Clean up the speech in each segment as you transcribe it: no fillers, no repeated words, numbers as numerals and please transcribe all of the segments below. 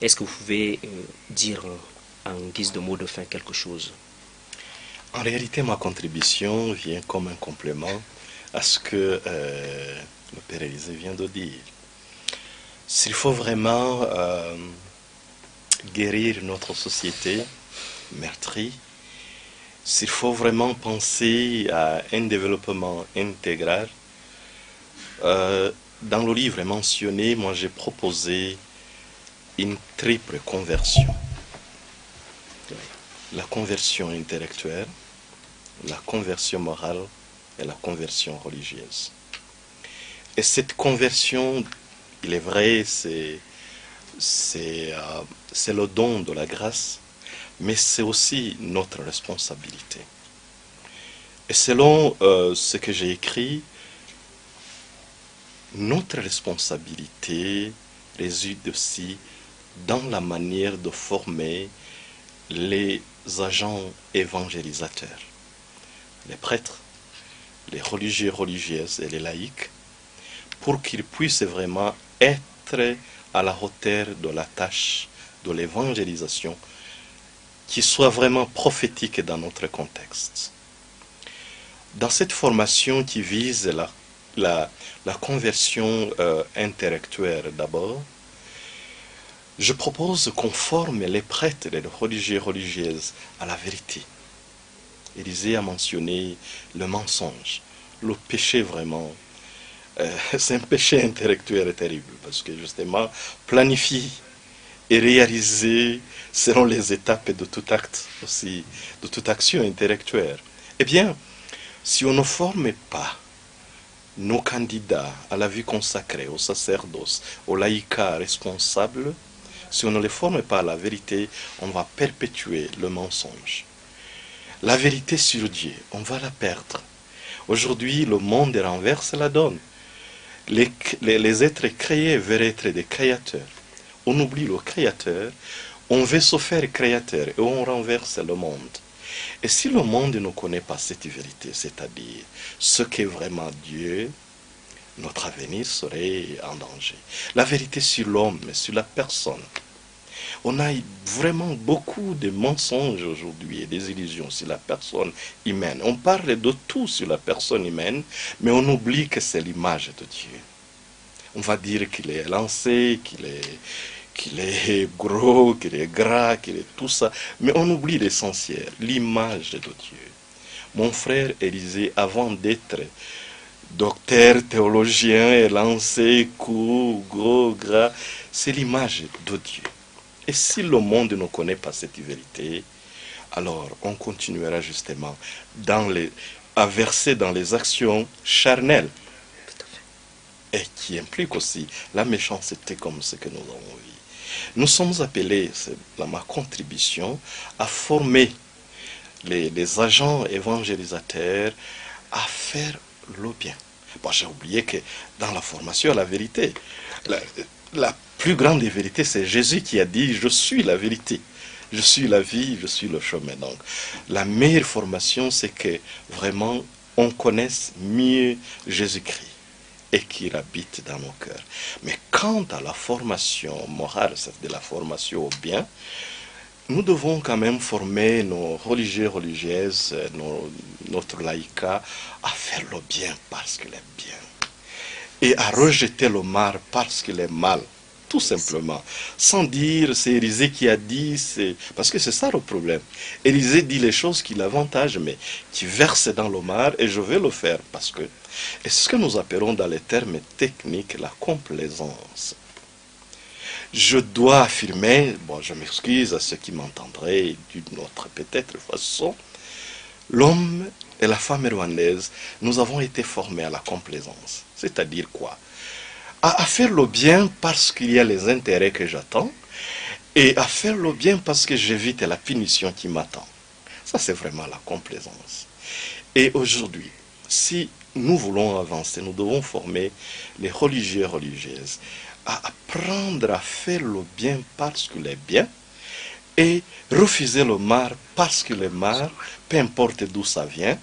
Est-ce que vous pouvez dire en guise de mot de fin quelque chose? En réalité, ma contribution vient comme un complément à ce que le Père Élisée vient de dire. S'il faut vraiment guérir notre société meurtrie, s'il faut vraiment penser à un développement intégral, dans le livre mentionné, moi j'ai proposé une triple conversion. La conversion intellectuelle, la conversion morale et la conversion religieuse. Et cette conversion, il est vrai, c'est le don de la grâce, mais c'est aussi notre responsabilité. Et selon ce que j'ai écrit, notre responsabilité réside aussi dans la manière de former les agents évangélisateurs, les prêtres, les religieux, religieuses et les laïcs, pour qu'ils puissent vraiment être à la hauteur de la tâche de l'évangélisation, qui soit vraiment prophétique dans notre contexte. Dans cette formation qui vise la conversion intellectuelle d'abord, je propose qu'on forme les prêtres et les religieux et religieuses à la vérité. Élisée a mentionné le mensonge, le péché vraiment. C'est un péché intellectuel terrible parce que justement, planifier et réaliser selon les étapes de tout acte aussi, de toute action intellectuelle. Eh bien, si on ne forme pas nos candidats à la vie consacrée, au sacerdoce, au laïcat responsable, si on ne les forme pas à la vérité, on va perpétuer le mensonge. La vérité sur Dieu, on va la perdre. Aujourd'hui, le monde renverse la donne. Les êtres créés veulent être des créateurs. On oublie le créateur, on veut se faire créateur et on renverse le monde. Et si le monde ne connaît pas cette vérité, c'est-à-dire ce qu'est vraiment Dieu, notre avenir serait en danger. La vérité sur l'homme, sur la personne. On a vraiment beaucoup de mensonges aujourd'hui et des illusions sur la personne humaine. On parle de tout sur la personne humaine, mais on oublie que c'est l'image de Dieu. On va dire qu'il est lancé, qu'il est gros, qu'il est gras, qu'il est tout ça, mais on oublie l'essentiel, l'image de Dieu. Mon frère Élisée, avant d'être docteur, théologien, est lancé, court, gros, gras, c'est l'image de Dieu. Et si le monde ne connaît pas cette vérité, alors on continuera justement à verser dans les actions charnelles et qui impliquent aussi la méchanceté comme ce que nous avons vu. Nous sommes appelés, c'est ma contribution, à former les agents évangélisateurs à faire le bien. Bon, j'ai oublié que dans la formation à la vérité, la plus grande des vérités, c'est Jésus qui a dit « Je suis la vérité, je suis la vie, je suis le chemin ». Donc, la meilleure formation, c'est que vraiment, on connaisse mieux Jésus-Christ et qu'il habite dans nos cœurs. Mais quant à la formation morale, c'est de la formation au bien, nous devons quand même former nos religieux, religieuses, notre laïcat à faire le bien parce qu'il est bien et à rejeter le mal parce qu'il est mal, tout simplement. Sans dire, c'est Élisée qui a dit, parce que c'est ça le problème. Élisée dit les choses qui l'avantagent, mais qui versent dans le mal, et je vais le faire parce que, et c'est ce que nous appelons dans les termes techniques la complaisance. Je dois affirmer, bon, je m'excuse à ceux qui m'entendraient d'une autre peut-être façon, l'homme et la femme rwandaise, nous avons été formés à la complaisance. C'est-à-dire quoi? À faire le bien parce qu'il y a les intérêts que j'attends, et à faire le bien parce que j'évite la punition qui m'attend. Ça, c'est vraiment la complaisance. Et aujourd'hui, si nous voulons avancer, nous devons former les religieux et religieuses à apprendre à faire le bien parce qu'il est bien, et refuser le mal parce qu'il est mal, peu importe d'où ça vient,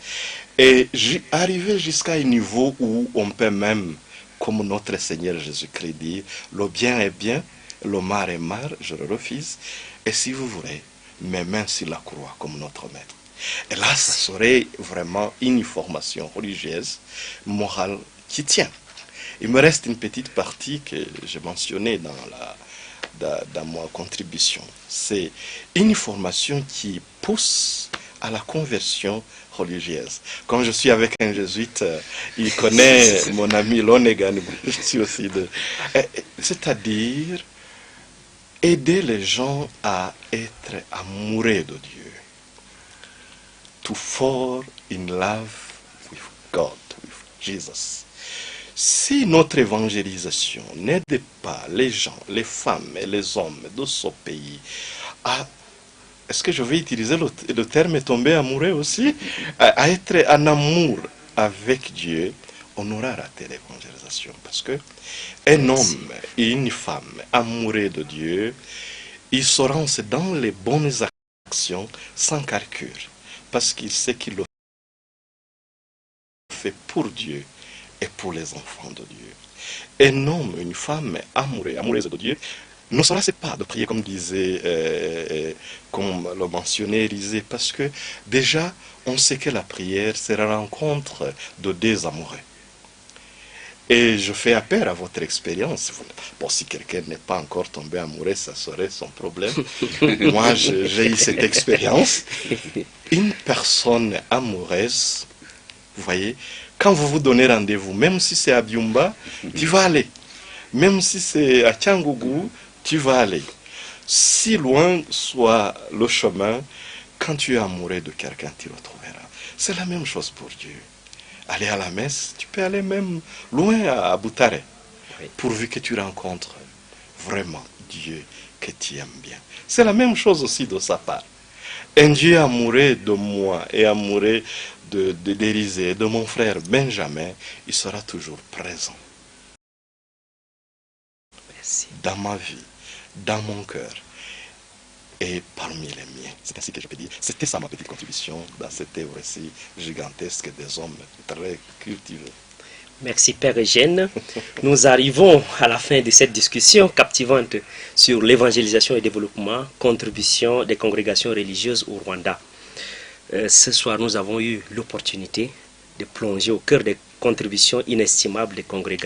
et arriver jusqu'à un niveau où on peut même, comme notre Seigneur Jésus-Christ dit, le bien est bien, le mar est mar, je le refuse. Et si vous voulez, mes mains sur la croix comme notre maître. Et là, ça serait vraiment une formation religieuse, morale qui tient. Il me reste une petite partie que j'ai mentionnée dans ma contribution. C'est une formation qui pousse à la conversion religieuse. Quand je suis avec un jésuite, il connaît mon ami Lonegan, je suis aussi de... C'est-à-dire aider les gens à être amoureux de Dieu. To fall in love with God, with Jesus. Si notre évangélisation n'aide pas les gens, les femmes et les hommes de ce pays à, est-ce que je vais utiliser le terme tomber amoureux aussi, à être en amour avec Dieu, on aura raté l'évangélisation. Parce que un homme et une femme amoureux de Dieu, ils se lancent dans les bonnes actions sans calcul. Parce qu'il sait qu'il le fait pour Dieu et pour les enfants de Dieu. Un homme, une femme amoureuse de Dieu, ne se lasse pas de prier comme disait, comme le mentionnait Élisée, parce que déjà, on sait que la prière, c'est la rencontre de deux amoureux. Et je fais appel à votre expérience. Bon, si quelqu'un n'est pas encore tombé amoureux, ça serait son problème. Moi, j'ai eu cette expérience. Une personne amoureuse, vous voyez, quand vous vous donnez rendez-vous, même si c'est à Byumba, tu vas aller. Même si c'est à Tchangougou, tu vas aller. Si loin soit le chemin, quand tu es amoureux de quelqu'un, tu le trouveras. C'est la même chose pour Dieu. Aller à la messe, tu peux aller même loin à Boutaré, pourvu que tu rencontres vraiment Dieu que tu aimes bien. C'est la même chose aussi de sa part. Un Dieu amoureux de moi et amoureux d'Élisée, de mon frère Benjamin, il sera toujours présent. Merci. Dans ma vie, dans mon cœur et parmi les miens. C'est ainsi que je peux dire. C'était ça ma petite contribution dans cette œuvre si gigantesque des hommes très cultivés. Merci Père Eugène. Nous arrivons à la fin de cette discussion captivante sur l'évangélisation et le développement, contribution des congrégations religieuses au Rwanda. Ce soir, nous avons eu l'opportunité de plonger au cœur des contributions inestimables des congrégations